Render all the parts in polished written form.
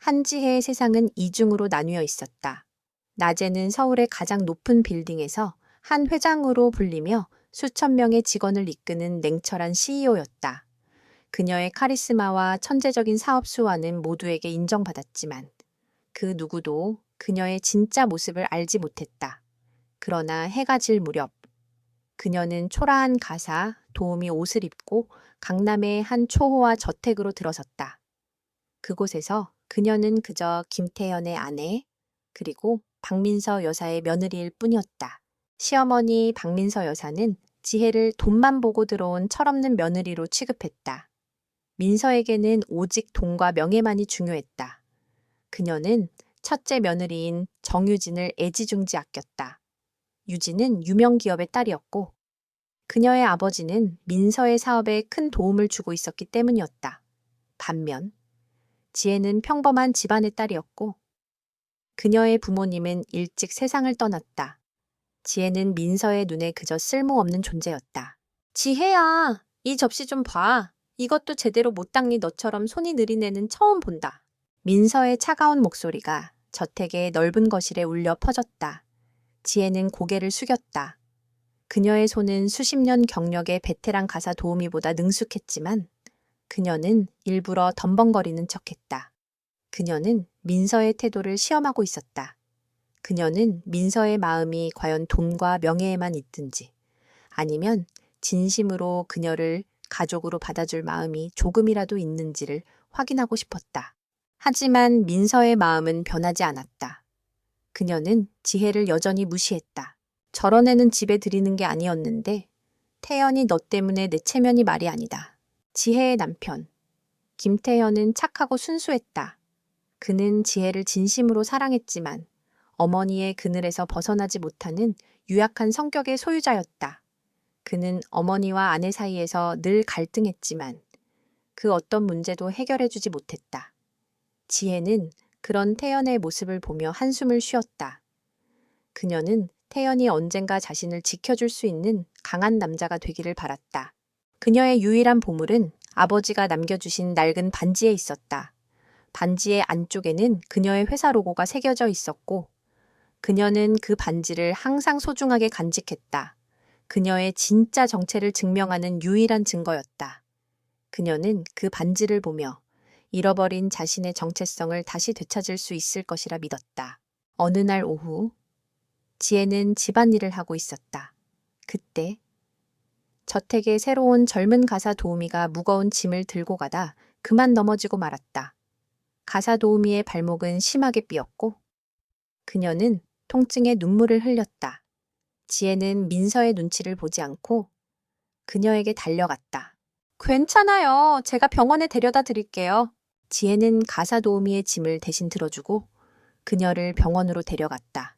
한지혜의 세상은 이중으로 나뉘어 있었다. 낮에는 서울의 가장 높은 빌딩에서 한 회장으로 불리며 수천 명의 직원을 이끄는 냉철한 CEO였다. 그녀의 카리스마와 천재적인 사업 수완은 모두에게 인정받았지만 그 누구도 그녀의 진짜 모습을 알지 못했다. 그러나 해가 질 무렵 그녀는 초라한 가사, 도우미 옷을 입고 강남의 한 초호화 저택으로 들어섰다. 그곳에서 그녀는 그저 김태현의 아내, 그리고 박민서 여사의 며느리일 뿐이었다. 시어머니 박민서 여사는 지혜를 돈만 보고 들어온 철없는 며느리로 취급했다. 민서에게는 오직 돈과 명예만이 중요했다. 그녀는 첫째 며느리인 정유진을 애지중지 아꼈다. 유진은 유명 기업의 딸이었고 그녀의 아버지는 민서의 사업에 큰 도움을 주고 있었기 때문이었다. 반면 지혜는 평범한 집안의 딸이었고 그녀의 부모님은 일찍 세상을 떠났다. 지혜는 민서의 눈에 그저 쓸모없는 존재였다. 지혜야, 이 접시 좀 봐. 이것도 제대로 못 닦니 너처럼 손이 느린 애는 처음 본다. 민서의 차가운 목소리가 저택의 넓은 거실에 울려 퍼졌다. 지혜는 고개를 숙였다. 그녀의 손은 수십 년 경력의 베테랑 가사 도우미보다 능숙했지만 그녀는 일부러 덤벙거리는 척했다. 그녀는 민서의 태도를 시험하고 있었다. 그녀는 민서의 마음이 과연 돈과 명예에만 있든지 아니면 진심으로 그녀를 가족으로 받아줄 마음이 조금이라도 있는지를 확인하고 싶었다. 하지만 민서의 마음은 변하지 않았다. 그녀는 지혜를 여전히 무시했다. 저런 애는 집에 들이는 게 아니었는데 태연이 너 때문에 내 체면이 말이 아니다. 지혜의 남편 김태현은 착하고 순수했다. 그는 지혜를 진심으로 사랑했지만 어머니의 그늘에서 벗어나지 못하는 유약한 성격의 소유자였다. 그는 어머니와 아내 사이에서 늘 갈등했지만 그 어떤 문제도 해결해주지 못했다. 지혜는 그런 태연의 모습을 보며 한숨을 쉬었다. 그녀는 태연이 언젠가 자신을 지켜줄 수 있는 강한 남자가 되기를 바랐다. 그녀의 유일한 보물은 아버지가 남겨주신 낡은 반지에 있었다. 반지의 안쪽에는 그녀의 회사 로고가 새겨져 있었고 그녀는 그 반지를 항상 소중하게 간직했다. 그녀의 진짜 정체를 증명하는 유일한 증거였다. 그녀는 그 반지를 보며 잃어버린 자신의 정체성을 다시 되찾을 수 있을 것이라 믿었다. 어느 날 오후 지혜는 집안일을 하고 있었다. 그때 저택에 새로운 젊은 가사 도우미가 무거운 짐을 들고 가다 그만 넘어지고 말았다. 가사 도우미의 발목은 심하게 삐었고 그녀는 통증에 눈물을 흘렸다. 지혜는 민서의 눈치를 보지 않고 그녀에게 달려갔다. 괜찮아요. 제가 병원에 데려다 드릴게요. 지혜는 가사 도우미의 짐을 대신 들어주고 그녀를 병원으로 데려갔다.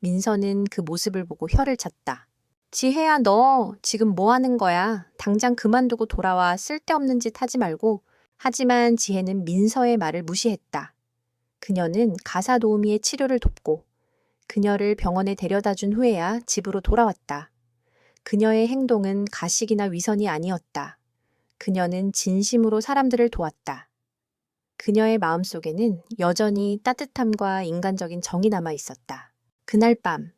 민서는 그 모습을 보고 혀를 찼다. 지혜야, 너 지금 뭐 하는 거야? 당장 그만두고 돌아와. 쓸데없는 짓 하지 말고. 하지만 지혜는 민서의 말을 무시했다. 그녀는 가사 도우미의 치료를 돕고 그녀를 병원에 데려다 준 후에야 집으로 돌아왔다. 그녀의 행동은 가식이나 위선이 아니었다. 그녀는 진심으로 사람들을 도왔다. 그녀의 마음속에는 여전히 따뜻함과 인간적인 정이 남아 있었다. 그날 밤,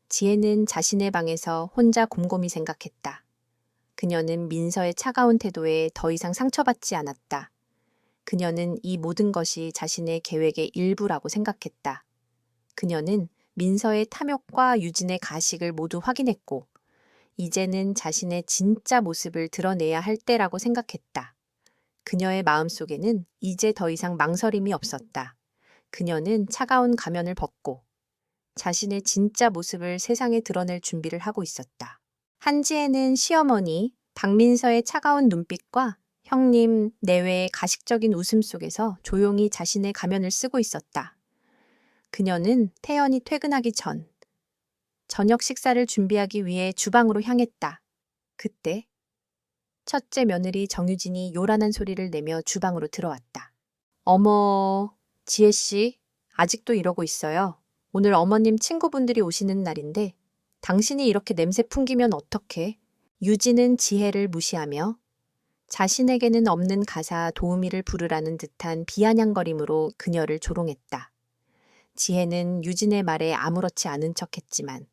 지혜는 자신의 방에서 혼자 곰곰이 생각했다. 그녀는 민서의 차가운 태도에 더 이상 상처받지 않았다. 그녀는 이 모든 것이 자신의 계획의 일부라고 생각했다. 그녀는 민서의 탐욕과 유진의 가식을 모두 확인했고, 이제는 자신의 진짜 모습을 드러내야 할 때라고 생각했다. 그녀의 마음속에는 이제 더 이상 망설임이 없었다. 그녀는 차가운 가면을 벗고 자신의 진짜 모습을 세상에 드러낼 준비를 하고 있었다. 한지혜는 시어머니 박민서의 차가운 눈빛과 형님 내외의 가식적인 웃음 속에서 조용히 자신의 가면을 쓰고 있었다. 그녀는 태연이 퇴근하기 전 저녁 식사를 준비하기 위해 주방으로 향했다. 그때 첫째 며느리 정유진이 요란한 소리를 내며 주방으로 들어왔다. 어머, 지혜씨, 아직도 이러고 있어요. 오늘 어머님 친구분들이 오시는 날인데 당신이 이렇게 냄새 풍기면 어떡해? 유진은 지혜를 무시하며 자신에게는 없는 가사 도우미를 부르라는 듯한 비아냥거림으로 그녀를 조롱했다. 지혜는 유진의 말에 아무렇지 않은 척했지만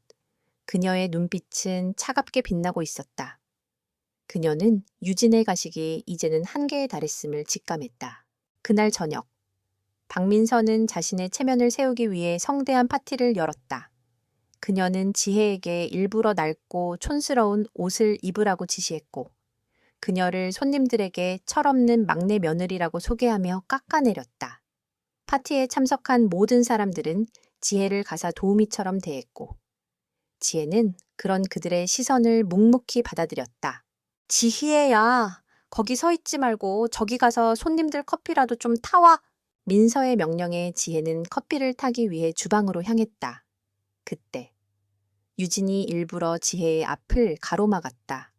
그녀의 눈빛은 차갑게 빛나고 있었다. 그녀는 유진의 가식이 이제는 한계에 달했음을 직감했다. 그날 저녁, 박민서는 자신의 체면을 세우기 위해 성대한 파티를 열었다. 그녀는 지혜에게 일부러 낡고 촌스러운 옷을 입으라고 지시했고, 그녀를 손님들에게 철없는 막내 며느리라고 소개하며 깎아내렸다. 파티에 참석한 모든 사람들은 지혜를 가사 도우미처럼 대했고, 지혜는 그런 그들의 시선을 묵묵히 받아들였다. 지희애야, 거기 서 있지 말고 저기 가서 손님들 커피라도 좀 타와. 민서의 명령에 지혜는 커피를 타기 위해 주방으로 향했다. 그때 유진이 일부러 지혜의 앞을 가로막았다.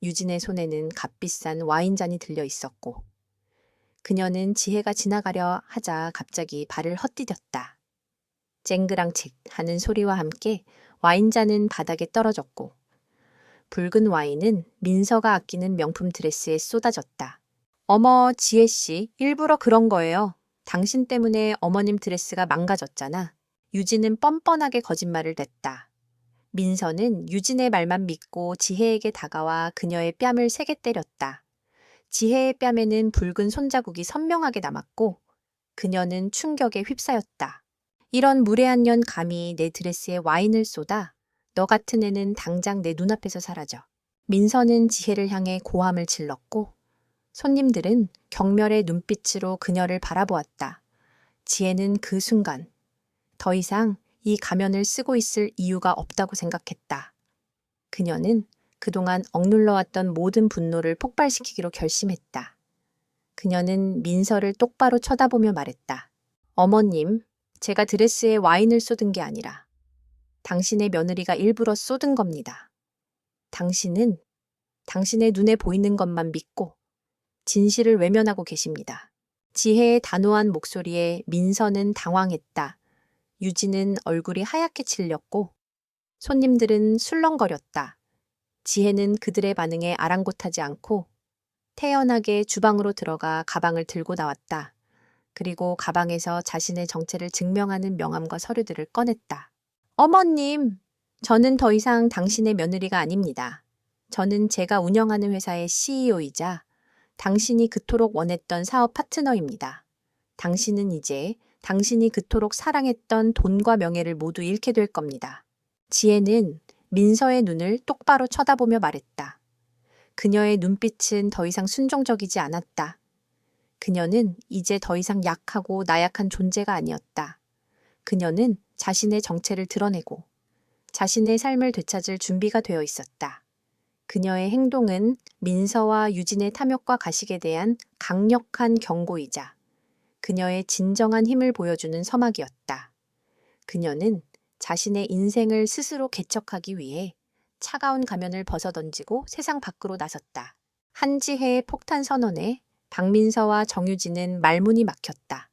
유진의 손에는 값비싼 와인잔이 들려 있었고 그녀는 지혜가 지나가려 하자 갑자기 발을 헛디뎠다. 쨍그랑칫 하는 소리와 함께 와인잔은 바닥에 떨어졌고 붉은 와인은 민서가 아끼는 명품 드레스에 쏟아졌다. 어머, 지혜씨, 일부러 그런 거예요. 당신 때문에 어머님 드레스가 망가졌잖아. 유진은 뻔뻔하게 거짓말을 냈다. 민서는 유진의 말만 믿고 지혜에게 다가와 그녀의 뺨을 세게 때렸다. 지혜의 뺨에는 붉은 손자국이 선명하게 남았고 그녀는 충격에 휩싸였다. 이런 무례한 년 감히 내 드레스에 와인을 쏟아. 너 같은 애는 당장 내 눈앞에서 사라져. 민서는 지혜를 향해 고함을 질렀고 손님들은 경멸의 눈빛으로 그녀를 바라보았다. 지혜는 그 순간 더 이상 이 가면을 쓰고 있을 이유가 없다고 생각했다. 그녀는 그동안 억눌러왔던 모든 분노를 폭발시키기로 결심했다. 그녀는 민서를 똑바로 쳐다보며 말했다. 어머님, 제가 드레스에 와인을 쏟은 게 아니라 당신의 며느리가 일부러 쏟은 겁니다. 당신은 당신의 눈에 보이는 것만 믿고 진실을 외면하고 계십니다. 지혜의 단호한 목소리에 민서는 당황했다. 유진은 얼굴이 하얗게 질렸고 손님들은 술렁거렸다. 지혜는 그들의 반응에 아랑곳하지 않고 태연하게 주방으로 들어가 가방을 들고 나왔다. 그리고 가방에서 자신의 정체를 증명하는 명함과 서류들을 꺼냈다. 어머님, 저는 더 이상 당신의 며느리가 아닙니다. 저는 제가 운영하는 회사의 CEO이자 당신이 그토록 원했던 사업 파트너입니다. 당신은 이제 당신이 그토록 사랑했던 돈과 명예를 모두 잃게 될 겁니다. 지혜는 민서의 눈을 똑바로 쳐다보며 말했다. 그녀의 눈빛은 더 이상 순종적이지 않았다. 그녀는 이제 더 이상 약하고 나약한 존재가 아니었다. 그녀는 자신의 정체를 드러내고 자신의 삶을 되찾을 준비가 되어 있었다. 그녀의 행동은 민서와 유진의 탐욕과 가식에 대한 강력한 경고이자 그녀의 진정한 힘을 보여주는 서막이었다. 그녀는 자신의 인생을 스스로 개척하기 위해 차가운 가면을 벗어던지고 세상 밖으로 나섰다. 한지혜의 폭탄 선언에 박민서와 정유진은 말문이 막혔다.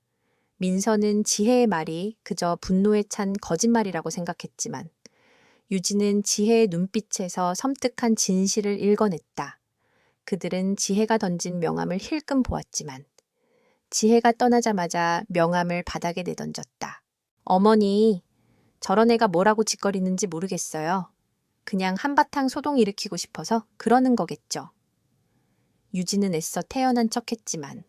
민서는 지혜의 말이 그저 분노에 찬 거짓말이라고 생각했지만 유진은 지혜의 눈빛에서 섬뜩한 진실을 읽어냈다. 그들은 지혜가 던진 명함을 힐끔 보았지만 지혜가 떠나자마자 명함을 바닥에 내던졌다. 어머니, 저런 애가 뭐라고 짓거리는지 모르겠어요. 그냥 한바탕 소동 일으키고 싶어서 그러는 거겠죠. 유진은 애써 태연한 척했지만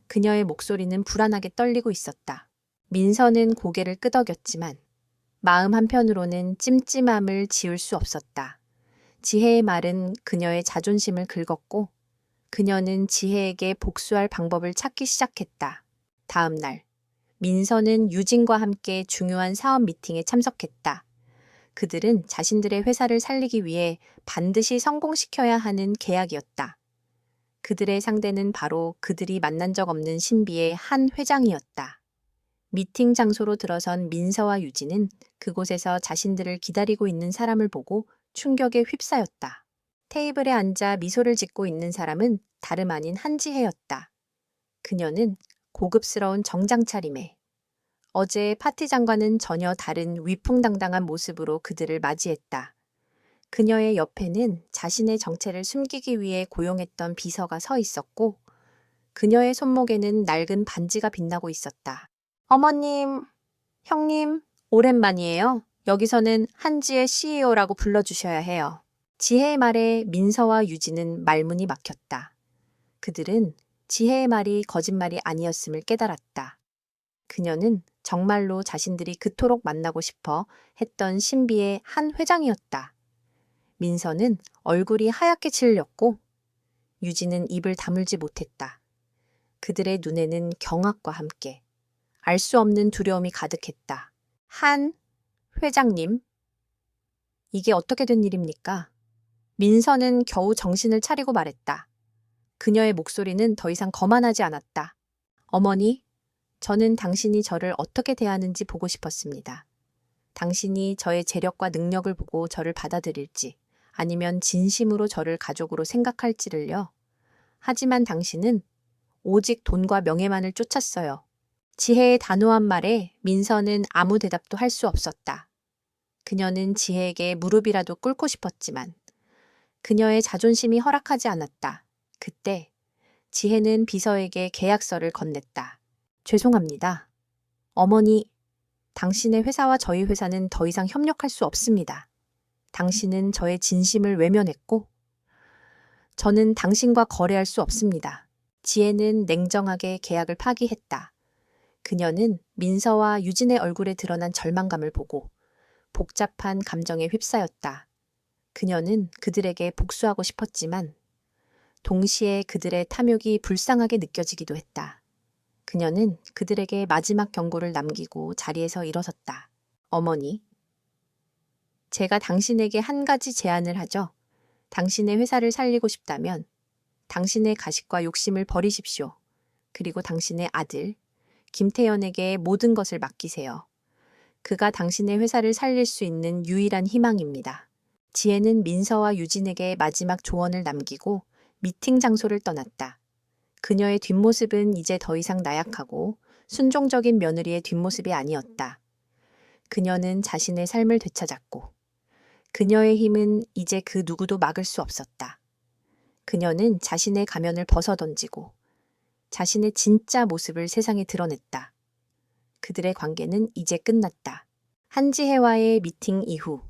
그녀의 목소리는 불안하게 떨리고 있었다. 민서는 고개를 끄덕였지만 마음 한편으로는 찜찜함을 지울 수 없었다. 지혜의 말은 그녀의 자존심을 긁었고 그녀는 지혜에게 복수할 방법을 찾기 시작했다. 다음 날, 민서는 유진과 함께 중요한 사업 미팅에 참석했다. 그들은 자신들의 회사를 살리기 위해 반드시 성공시켜야 하는 계약이었다. 그들의 상대는 바로 그들이 만난 적 없는 신비의 한 회장이었다. 미팅 장소로 들어선 민서와 유진은 그곳에서 자신들을 기다리고 있는 사람을 보고 충격에 휩싸였다. 테이블에 앉아 미소를 짓고 있는 사람은 다름 아닌 한지혜였다. 그녀는 고급스러운 정장 차림에 어제의 파티장과는 전혀 다른 위풍당당한 모습으로 그들을 맞이했다. 그녀의 옆에는 자신의 정체를 숨기기 위해 고용했던 비서가 서 있었고 그녀의 손목에는 낡은 반지가 빛나고 있었다. 어머님, 형님, 오랜만이에요. 여기서는 한지의 CEO라고 불러주셔야 해요. 지혜의 말에 민서와 유진은 말문이 막혔다. 그들은 지혜의 말이 거짓말이 아니었음을 깨달았다. 그녀는 정말로 자신들이 그토록 만나고 싶어 했던 신비의 한 회장이었다. 민서는 얼굴이 하얗게 질렸고 유진은 입을 다물지 못했다. 그들의 눈에는 경악과 함께 알 수 없는 두려움이 가득했다. 한 회장님, 이게 어떻게 된 일입니까? 민서는 겨우 정신을 차리고 말했다. 그녀의 목소리는 더 이상 거만하지 않았다. 어머니, 저는 당신이 저를 어떻게 대하는지 보고 싶었습니다. 당신이 저의 재력과 능력을 보고 저를 받아들일지 아니면 진심으로 저를 가족으로 생각할지를요. 하지만 당신은 오직 돈과 명예만을 쫓았어요. 지혜의 단호한 말에 민서는 아무 대답도 할 수 없었다. 그녀는 지혜에게 무릎이라도 꿇고 싶었지만 그녀의 자존심이 허락하지 않았다. 그때 지혜는 비서에게 계약서를 건넸다. 죄송합니다. 어머니, 당신의 회사와 저희 회사는 더 이상 협력할 수 없습니다. 당신은 저의 진심을 외면했고 저는 당신과 거래할 수 없습니다. 지혜는 냉정하게 계약을 파기했다. 그녀는 민서와 유진의 얼굴에 드러난 절망감을 보고 복잡한 감정에 휩싸였다. 그녀는 그들에게 복수하고 싶었지만 동시에 그들의 탐욕이 불쌍하게 느껴지기도 했다. 그녀는 그들에게 마지막 경고를 남기고 자리에서 일어섰다. 어머니, 제가 당신에게 한 가지 제안을 하죠. 당신의 회사를 살리고 싶다면 당신의 가식과 욕심을 버리십시오. 그리고 당신의 아들, 김태연에게 모든 것을 맡기세요. 그가 당신의 회사를 살릴 수 있는 유일한 희망입니다. 지혜는 민서와 유진에게 마지막 조언을 남기고 미팅 장소를 떠났다. 그녀의 뒷모습은 이제 더 이상 나약하고 순종적인 며느리의 뒷모습이 아니었다. 그녀는 자신의 삶을 되찾았고 그녀의 힘은 이제 그 누구도 막을 수 없었다. 그녀는 자신의 가면을 벗어던지고 자신의 진짜 모습을 세상에 드러냈다. 그들의 관계는 이제 끝났다. 한지혜와의 미팅 이후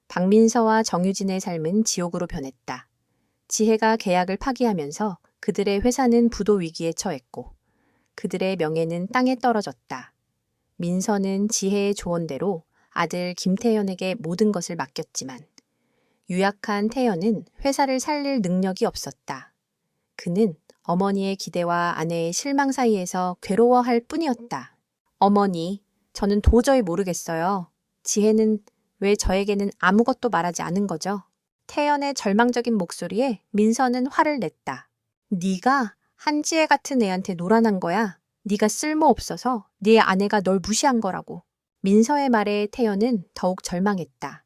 박민서와 정유진의 삶은 지옥으로 변했다. 지혜가 계약을 파기하면서 그들의 회사는 부도 위기에 처했고 그들의 명예는 땅에 떨어졌다. 민서는 지혜의 조언대로 아들 김태연에게 모든 것을 맡겼지만 유약한 태연은 회사를 살릴 능력이 없었다. 그는 어머니의 기대와 아내의 실망 사이에서 괴로워할 뿐이었다. 어머니, 저는 도저히 모르겠어요. 지혜는 왜 저에게는 아무것도 말하지 않은 거죠? 태연의 절망적인 목소리에 민서는 화를 냈다. 네가 한지혜 같은 애한테 놀아난 거야. 네가 쓸모없어서 네 아내가 널 무시한 거라고. 민서의 말에 태연은 더욱 절망했다.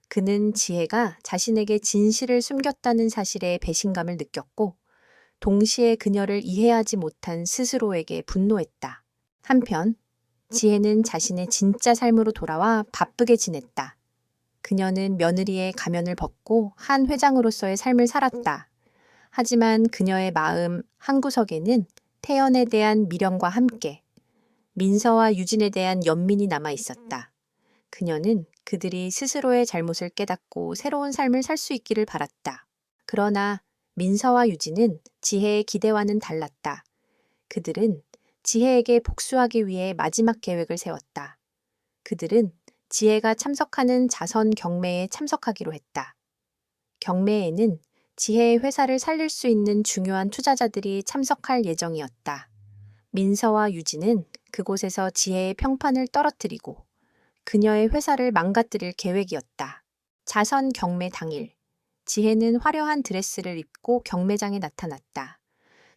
그는 지혜가 자신에게 진실을 숨겼다는 사실에 배신감을 느꼈고 동시에 그녀를 이해하지 못한 스스로에게 분노했다. 한편 지혜는 자신의 진짜 삶으로 돌아와 바쁘게 지냈다. 그녀는 며느리의 가면을 벗고 한 회장으로서의 삶을 살았다. 하지만 그녀의 마음 한구석에는 태연에 대한 미련과 함께 민서와 유진에 대한 연민이 남아 있었다. 그녀는 그들이 스스로의 잘못을 깨닫고 새로운 삶을 살 수 있기를 바랐다. 그러나 민서와 유진은 지혜의 기대와는 달랐다. 그들은 지혜에게 복수하기 위해 마지막 계획을 세웠다. 그들은 지혜가 참석하는 자선 경매에 참석하기로 했다. 경매에는 지혜의 회사를 살릴 수 있는 중요한 투자자들이 참석할 예정이었다. 민서와 유진은 그곳에서 지혜의 평판을 떨어뜨리고 그녀의 회사를 망가뜨릴 계획이었다. 자선 경매 당일, 지혜는 화려한 드레스를 입고 경매장에 나타났다.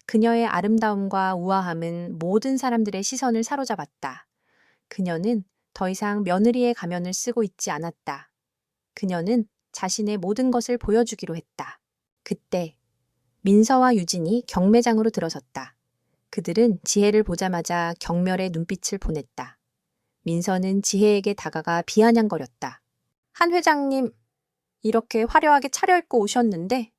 그녀의 아름다움과 우아함은 모든 사람들의 시선을 사로잡았다. 그녀는 더 이상 며느리의 가면을 쓰고 있지 않았다. 그녀는 자신의 모든 것을 보여주기로 했다. 그때 민서와 유진이 경매장으로 들어섰다. 그들은 지혜를 보자마자 경멸의 눈빛을 보냈다. 민서는 지혜에게 다가가 비아냥거렸다. 한 회장님, 이렇게 화려하게 차려입고 오셨는데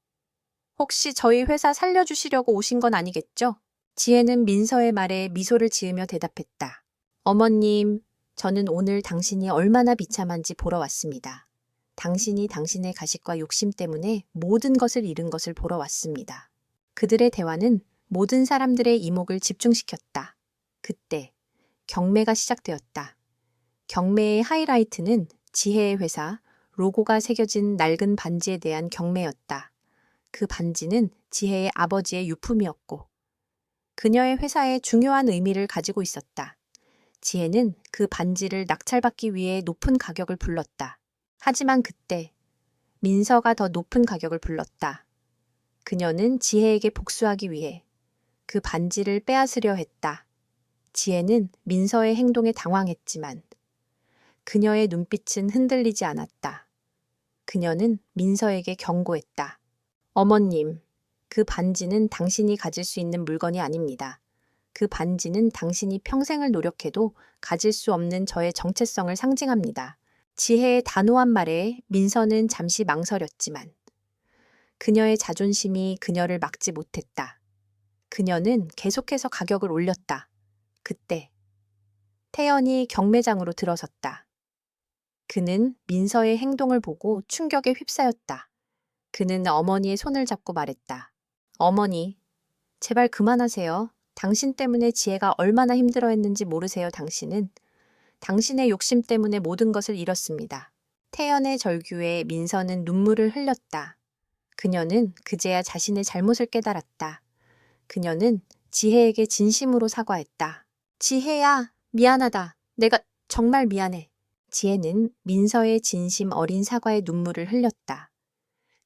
혹시 저희 회사 살려주시려고 오신 건 아니겠죠? 지혜는 민서의 말에 미소를 지으며 대답했다. 어머님, 저는 오늘 당신이 얼마나 비참한지 보러 왔습니다. 당신이 당신의 가식과 욕심 때문에 모든 것을 잃은 것을 보러 왔습니다. 그들의 대화는 모든 사람들의 이목을 집중시켰다. 그때 경매가 시작되었다. 경매의 하이라이트는 지혜의 회사, 로고가 새겨진 낡은 반지에 대한 경매였다. 그 반지는 지혜의 아버지의 유품이었고 그녀의 회사에 중요한 의미를 가지고 있었다. 지혜는 그 반지를 낙찰받기 위해 높은 가격을 불렀다. 하지만 그때 민서가 더 높은 가격을 불렀다. 그녀는 지혜에게 복수하기 위해 그 반지를 빼앗으려 했다. 지혜는 민서의 행동에 당황했지만 그녀의 눈빛은 흔들리지 않았다. 그녀는 민서에게 경고했다. 어머님, 그 반지는 당신이 가질 수 있는 물건이 아닙니다. 그 반지는 당신이 평생을 노력해도 가질 수 없는 저의 정체성을 상징합니다. 지혜의 단호한 말에 민서는 잠시 망설였지만 그녀의 자존심이 그녀를 막지 못했다. 그녀는 계속해서 가격을 올렸다. 그때 태연이 경매장으로 들어섰다. 그는 민서의 행동을 보고 충격에 휩싸였다. 그는 어머니의 손을 잡고 말했다. 어머니, 제발 그만하세요. 당신 때문에 지혜가 얼마나 힘들어했는지 모르세요, 당신은. 당신의 욕심 때문에 모든 것을 잃었습니다. 태연의 절규에 민서는 눈물을 흘렸다. 그녀는 그제야 자신의 잘못을 깨달았다. 그녀는 지혜에게 진심으로 사과했다. 지혜야, 미안하다. 내가 정말 미안해. 지혜는 민서의 진심 어린 사과에 눈물을 흘렸다.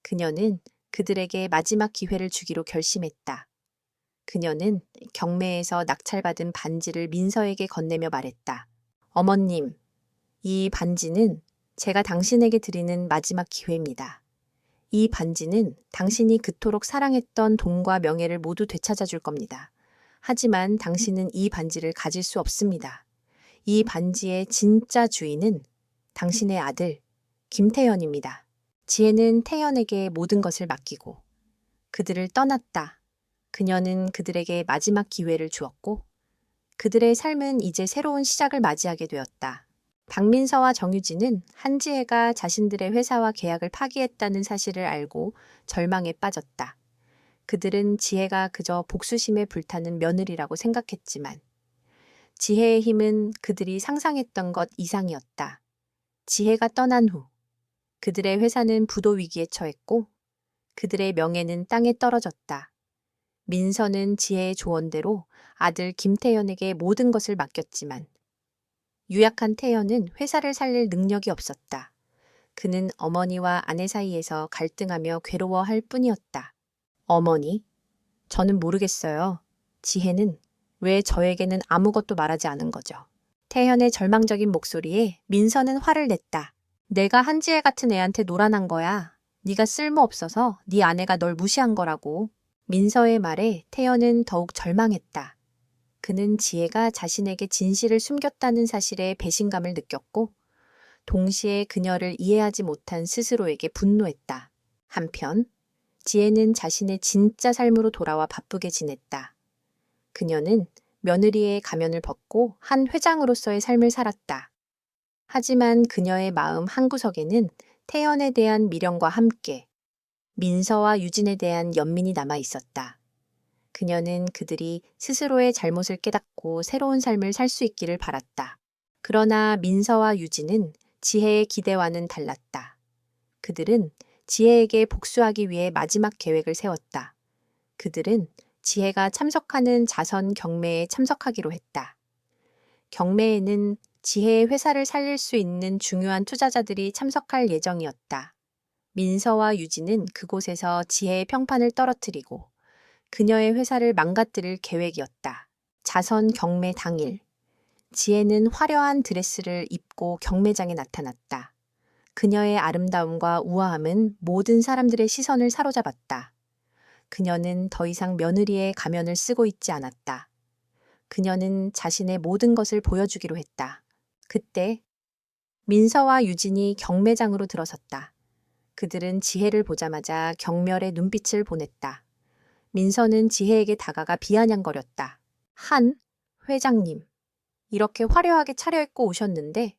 그녀는 그들에게 마지막 기회를 주기로 결심했다. 그녀는 경매에서 낙찰받은 반지를 민서에게 건네며 말했다. 어머님, 이 반지는 제가 당신에게 드리는 마지막 기회입니다. 이 반지는 당신이 그토록 사랑했던 돈과 명예를 모두 되찾아 줄 겁니다. 하지만 당신은 이 반지를 가질 수 없습니다. 이 반지의 진짜 주인은 당신의 아들, 김태연입니다. 지혜는 태연에게 모든 것을 맡기고 그들을 떠났다. 그녀는 그들에게 마지막 기회를 주었고 그들의 삶은 이제 새로운 시작을 맞이하게 되었다. 박민서와 정유진은 한지혜가 자신들의 회사와 계약을 파기했다는 사실을 알고 절망에 빠졌다. 그들은 지혜가 그저 복수심에 불타는 며느리라고 생각했지만 지혜의 힘은 그들이 상상했던 것 이상이었다. 지혜가 떠난 후 그들의 회사는 부도 위기에 처했고 그들의 명예는 땅에 떨어졌다. 민서는 지혜의 조언대로 아들 김태연에게 모든 것을 맡겼지만 유약한 태연은 회사를 살릴 능력이 없었다. 그는 어머니와 아내 사이에서 갈등하며 괴로워할 뿐이었다. 어머니, 저는 모르겠어요. 지혜는 왜 저에게는 아무것도 말하지 않은 거죠. 태연의 절망적인 목소리에 민서는 화를 냈다. 내가 한지혜 같은 애한테 놀아난 거야. 네가 쓸모없어서 네 아내가 널 무시한 거라고. 민서의 말에 태연은 더욱 절망했다. 그는 지혜가 자신에게 진실을 숨겼다는 사실에 배신감을 느꼈고 동시에 그녀를 이해하지 못한 스스로에게 분노했다. 한편 지혜는 자신의 진짜 삶으로 돌아와 바쁘게 지냈다. 그녀는 며느리의 가면을 벗고 한 회장으로서의 삶을 살았다. 하지만 그녀의 마음 한구석에는 태연에 대한 미련과 함께 민서와 유진에 대한 연민이 남아 있었다. 그녀는 그들이 스스로의 잘못을 깨닫고 새로운 삶을 살 수 있기를 바랐다. 그러나 민서와 유진은 지혜의 기대와는 달랐다. 그들은 지혜에게 복수하기 위해 마지막 계획을 세웠다. 그들은 지혜가 참석하는 자선 경매에 참석하기로 했다. 경매에는 지혜의 회사를 살릴 수 있는 중요한 투자자들이 참석할 예정이었다. 민서와 유진은 그곳에서 지혜의 평판을 떨어뜨리고 그녀의 회사를 망가뜨릴 계획이었다. 자선 경매 당일, 지혜는 화려한 드레스를 입고 경매장에 나타났다. 그녀의 아름다움과 우아함은 모든 사람들의 시선을 사로잡았다. 그녀는 더 이상 며느리의 가면을 쓰고 있지 않았다. 그녀는 자신의 모든 것을 보여주기로 했다. 그때 민서와 유진이 경매장으로 들어섰다. 그들은 지혜를 보자마자 경멸의 눈빛을 보냈다. 민서는 지혜에게 다가가 비아냥거렸다. 한 회장님, 이렇게 화려하게 차려입고 오셨는데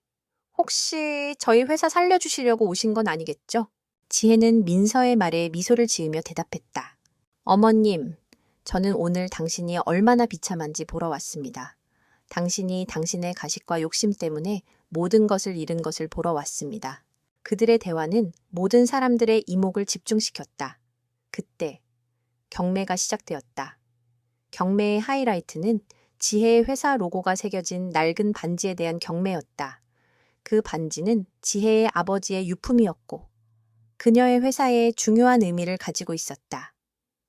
혹시 저희 회사 살려주시려고 오신 건 아니겠죠? 지혜는 민서의 말에 미소를 지으며 대답했다. 어머님, 저는 오늘 당신이 얼마나 비참한지 보러 왔습니다. 당신이 당신의 가식과 욕심 때문에 모든 것을 잃은 것을 보러 왔습니다. 그들의 대화는 모든 사람들의 이목을 집중시켰다. 그때 경매가 시작되었다. 경매의 하이라이트는 지혜의 회사 로고가 새겨진 낡은 반지에 대한 경매였다. 그 반지는 지혜의 아버지의 유품이었고 그녀의 회사에 중요한 의미를 가지고 있었다.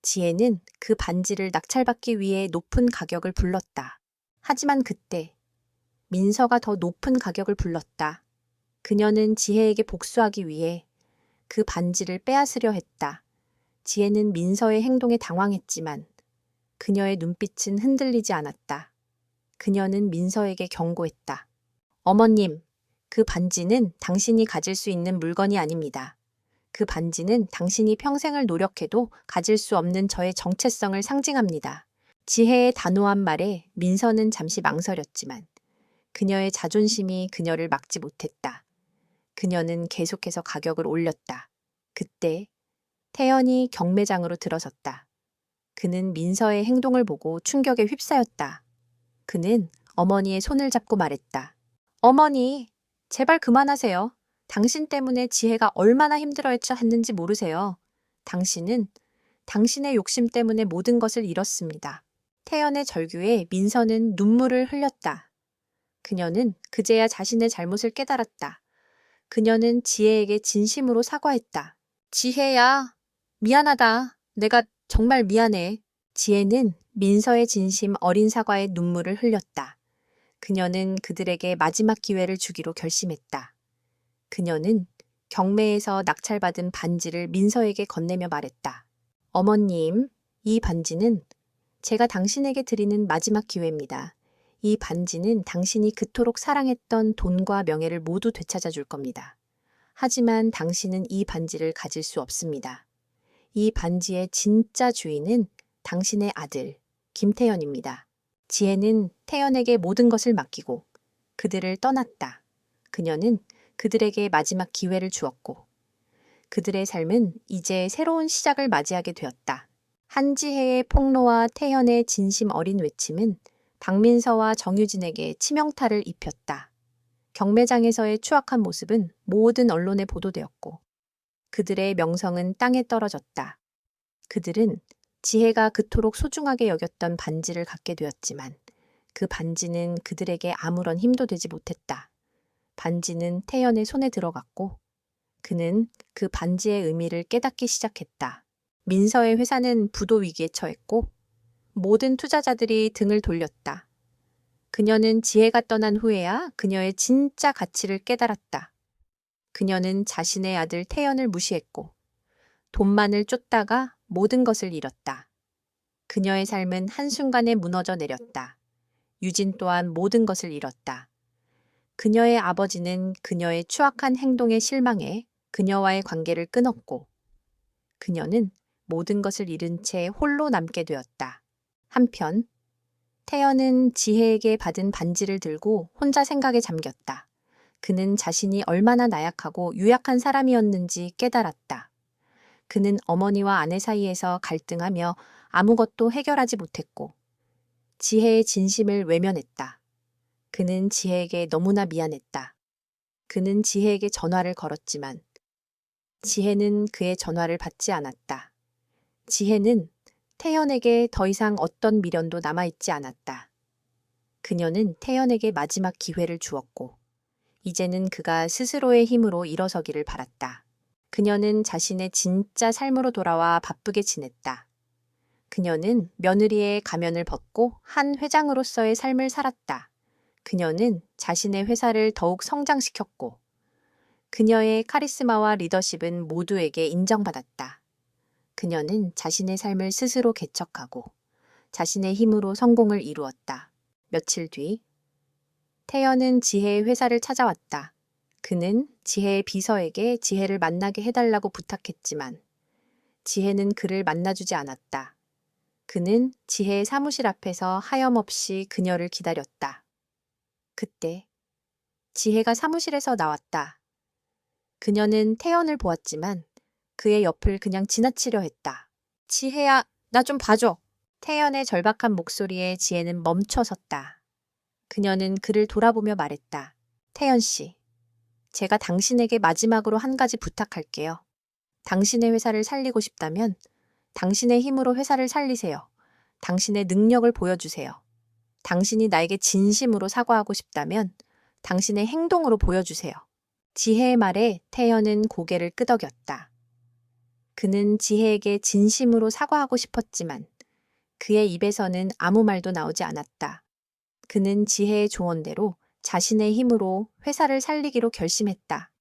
지혜는 그 반지를 낙찰받기 위해 높은 가격을 불렀다. 하지만 그때 민서가 더 높은 가격을 불렀다. 그녀는 지혜에게 복수하기 위해 그 반지를 빼앗으려 했다. 지혜는 민서의 행동에 당황했지만 그녀의 눈빛은 흔들리지 않았다. 그녀는 민서에게 경고했다. 어머님, 그 반지는 당신이 가질 수 있는 물건이 아닙니다. 그 반지는 당신이 평생을 노력해도 가질 수 없는 저의 정체성을 상징합니다. 지혜의 단호한 말에 민서는 잠시 망설였지만 그녀의 자존심이 그녀를 막지 못했다. 그녀는 계속해서 가격을 올렸다. 그때 태연이 경매장으로 들어섰다. 그는 민서의 행동을 보고 충격에 휩싸였다. 그는 어머니의 손을 잡고 말했다. 어머니, 제발 그만하세요. 당신 때문에 지혜가 얼마나 힘들어했는지 모르세요. 당신은 당신의 욕심 때문에 모든 것을 잃었습니다. 태연의 절규에 민서는 눈물을 흘렸다. 그녀는 그제야 자신의 잘못을 깨달았다. 그녀는 지혜에게 진심으로 사과했다. 지혜야, 미안하다. 내가 정말 미안해. 지혜는 민서의 진심 어린 사과에 눈물을 흘렸다. 그녀는 그들에게 마지막 기회를 주기로 결심했다. 그녀는 경매에서 낙찰받은 반지를 민서에게 건네며 말했다. 어머님, 이 반지는 제가 당신에게 드리는 마지막 기회입니다. 이 반지는 당신이 그토록 사랑했던 돈과 명예를 모두 되찾아 줄 겁니다. 하지만 당신은 이 반지를 가질 수 없습니다. 이 반지의 진짜 주인은 당신의 아들, 김태연입니다. 지혜는 태연에게 모든 것을 맡기고 그들을 떠났다. 그녀는 그들에게 마지막 기회를 주었고 그들의 삶은 이제 새로운 시작을 맞이하게 되었다. 한지혜의 폭로와 태연의 진심 어린 외침은 박민서와 정유진에게 치명타를 입혔다. 경매장에서의 추악한 모습은 모든 언론에 보도되었고 그들의 명성은 땅에 떨어졌다. 그들은 지혜가 그토록 소중하게 여겼던 반지를 갖게 되었지만 그 반지는 그들에게 아무런 힘도 되지 못했다. 반지는 태연의 손에 들어갔고 그는 그 반지의 의미를 깨닫기 시작했다. 민서의 회사는 부도 위기에 처했고 모든 투자자들이 등을 돌렸다. 그녀는 지혜가 떠난 후에야 그녀의 진짜 가치를 깨달았다. 그녀는 자신의 아들 태연을 무시했고 돈만을 쫓다가 모든 것을 잃었다. 그녀의 삶은 한순간에 무너져 내렸다. 유진 또한 모든 것을 잃었다. 그녀의 아버지는 그녀의 추악한 행동에 실망해 그녀와의 관계를 끊었고 그녀는 모든 것을 잃은 채 홀로 남게 되었다. 한편 태연은 지혜에게 받은 반지를 들고 혼자 생각에 잠겼다. 그는 자신이 얼마나 나약하고 유약한 사람이었는지 깨달았다. 그는 어머니와 아내 사이에서 갈등하며 아무것도 해결하지 못했고 지혜의 진심을 외면했다. 그는 지혜에게 너무나 미안했다. 그는 지혜에게 전화를 걸었지만 지혜는 그의 전화를 받지 않았다. 지혜는 태연에게 더 이상 어떤 미련도 남아있지 않았다. 그녀는 태연에게 마지막 기회를 주었고 이제는 그가 스스로의 힘으로 일어서기를 바랐다. 그녀는 자신의 진짜 삶으로 돌아와 바쁘게 지냈다. 그녀는 며느리의 가면을 벗고 한 회장으로서의 삶을 살았다. 그녀는 자신의 회사를 더욱 성장시켰고 그녀의 카리스마와 리더십은 모두에게 인정받았다. 그녀는 자신의 삶을 스스로 개척하고 자신의 힘으로 성공을 이루었다. 며칠 뒤 태연은 지혜의 회사를 찾아왔다. 그는 지혜의 비서에게 지혜를 만나게 해달라고 부탁했지만 지혜는 그를 만나주지 않았다. 그는 지혜의 사무실 앞에서 하염없이 그녀를 기다렸다. 그때 지혜가 사무실에서 나왔다. 그녀는 태연을 보았지만 그의 옆을 그냥 지나치려 했다. 지혜야, 나 좀 봐줘. 태연의 절박한 목소리에 지혜는 멈춰 섰다. 그녀는 그를 돌아보며 말했다. 태연 씨, 제가 당신에게 마지막으로 한 가지 부탁할게요. 당신의 회사를 살리고 싶다면 당신의 힘으로 회사를 살리세요. 당신의 능력을 보여주세요. 당신이 나에게 진심으로 사과하고 싶다면 당신의 행동으로 보여주세요. 지혜의 말에 태연은 고개를 끄덕였다. 그는 지혜에게 진심으로 사과하고 싶었지만 그의 입에서는 아무 말도 나오지 않았다. 그는 지혜의 조언대로 자신의 힘으로 회사를 살리기로 결심했다.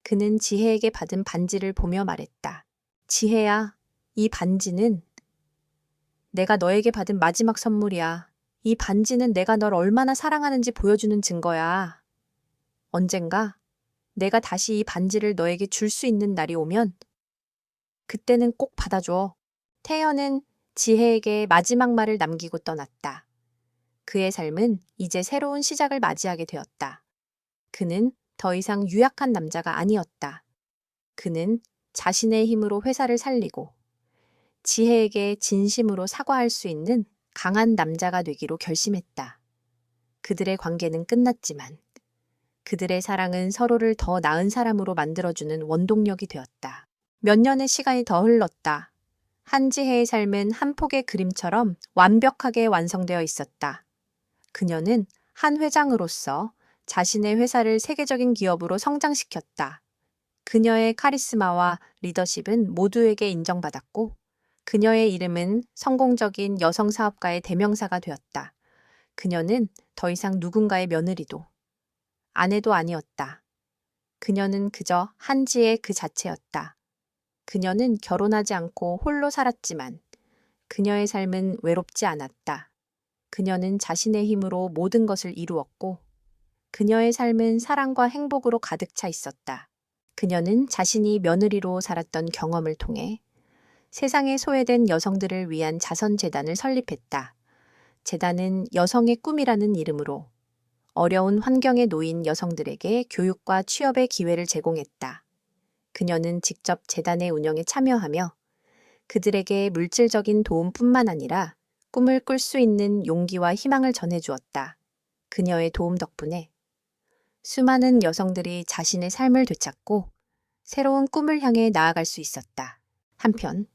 그는 지혜에게 받은 반지를 보며 말했다. 지혜야, 이 반지는 내가 너에게 받은 마지막 선물이야. 이 반지는 내가 널 얼마나 사랑하는지 보여주는 증거야. 언젠가 내가 다시 이 반지를 너에게 줄 수 있는 날이 오면 그때는 꼭 받아줘. 태연은 지혜에게 마지막 말을 남기고 떠났다. 그의 삶은 이제 새로운 시작을 맞이하게 되었다. 그는 더 이상 유약한 남자가 아니었다. 그는 자신의 힘으로 회사를 살리고 지혜에게 진심으로 사과할 수 있는 강한 남자가 되기로 결심했다. 그들의 관계는 끝났지만 그들의 사랑은 서로를 더 나은 사람으로 만들어주는 원동력이 되었다. 몇 년의 시간이 더 흘렀다. 한지혜의 삶은 한 폭의 그림처럼 완벽하게 완성되어 있었다. 그녀는 한 회장으로서 자신의 회사를 세계적인 기업으로 성장시켰다. 그녀의 카리스마와 리더십은 모두에게 인정받았고 그녀의 이름은 성공적인 여성 사업가의 대명사가 되었다. 그녀는 더 이상 누군가의 며느리도 아내도 아니었다. 그녀는 그저 한지의 그 자체였다. 그녀는 결혼하지 않고 홀로 살았지만 그녀의 삶은 외롭지 않았다. 그녀는 자신의 힘으로 모든 것을 이루었고 그녀의 삶은 사랑과 행복으로 가득 차 있었다. 그녀는 자신이 며느리로 살았던 경험을 통해 세상에 소외된 여성들을 위한 자선재단을 설립했다. 재단은 여성의 꿈이라는 이름으로 어려운 환경에 놓인 여성들에게 교육과 취업의 기회를 제공했다. 그녀는 직접 재단의 운영에 참여하며 그들에게 물질적인 도움뿐만 아니라 꿈을 꿀 수 있는 용기와 희망을 전해주었다. 그녀의 도움 덕분에 수많은 여성들이 자신의 삶을 되찾고 새로운 꿈을 향해 나아갈 수 있었다. 한편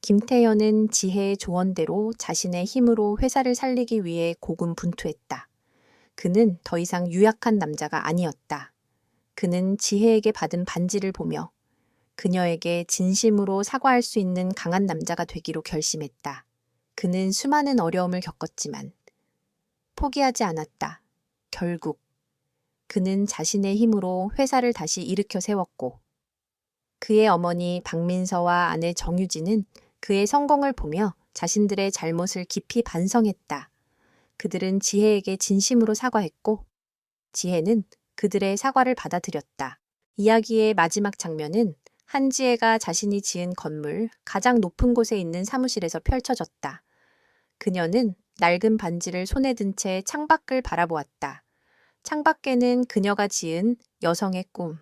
김태연은 지혜의 조언대로 자신의 힘으로 회사를 살리기 위해 고군분투했다. 그는 더 이상 유약한 남자가 아니었다. 그는 지혜에게 받은 반지를 보며 그녀에게 진심으로 사과할 수 있는 강한 남자가 되기로 결심했다. 그는 수많은 어려움을 겪었지만 포기하지 않았다. 결국 그는 자신의 힘으로 회사를 다시 일으켜 세웠고 그의 어머니 박민서와 아내 정유진은 그의 성공을 보며 자신들의 잘못을 깊이 반성했다. 그들은 지혜에게 진심으로 사과했고 지혜는 그들의 사과를 받아들였다. 이야기의 마지막 장면은 한지혜가 자신이 지은 건물 가장 높은 곳에 있는 사무실에서 펼쳐졌다. 그녀는 낡은 반지를 손에 든 채 창밖을 바라보았다. 창밖에는 그녀가 지은 여성의 꿈,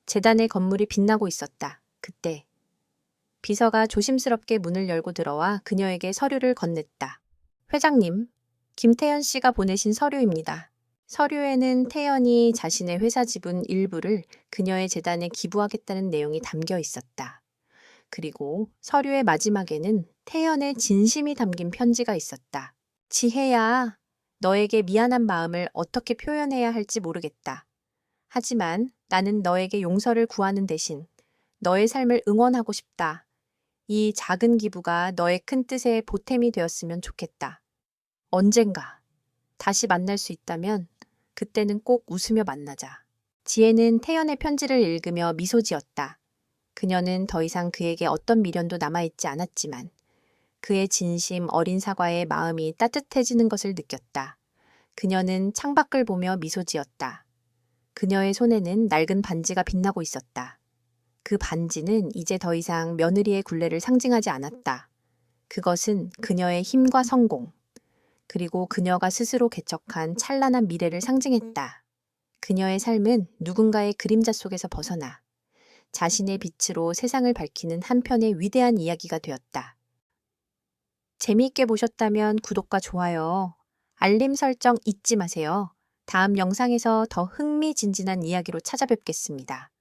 재단의 건물이 빛나고 있었다. 그때 비서가 조심스럽게 문을 열고 들어와 그녀에게 서류를 건넸다. 회장님, 김태연 씨가 보내신 서류입니다. 서류에는 태연이 자신의 회사 지분 일부를 그녀의 재단에 기부하겠다는 내용이 담겨 있었다. 그리고 서류의 마지막에는 태연의 진심이 담긴 편지가 있었다. 지혜야, 너에게 미안한 마음을 어떻게 표현해야 할지 모르겠다. 하지만 나는 너에게 용서를 구하는 대신 너의 삶을 응원하고 싶다. 이 작은 기부가 너의 큰 뜻에 보탬이 되었으면 좋겠다. 언젠가 다시 만날 수 있다면 그때는 꼭 웃으며 만나자. 지혜는 태연의 편지를 읽으며 미소 지었다. 그녀는 더 이상 그에게 어떤 미련도 남아있지 않았지만 그의 진심 어린 사과에 마음이 따뜻해지는 것을 느꼈다. 그녀는 창밖을 보며 미소 지었다. 그녀의 손에는 낡은 반지가 빛나고 있었다. 그 반지는 이제 더 이상 며느리의 굴레를 상징하지 않았다. 그것은 그녀의 힘과 성공, 그리고 그녀가 스스로 개척한 찬란한 미래를 상징했다. 그녀의 삶은 누군가의 그림자 속에서 벗어나 자신의 빛으로 세상을 밝히는 한편의 위대한 이야기가 되었다. 재미있게 보셨다면 구독과 좋아요, 알림 설정 잊지 마세요. 다음 영상에서 더 흥미진진한 이야기로 찾아뵙겠습니다.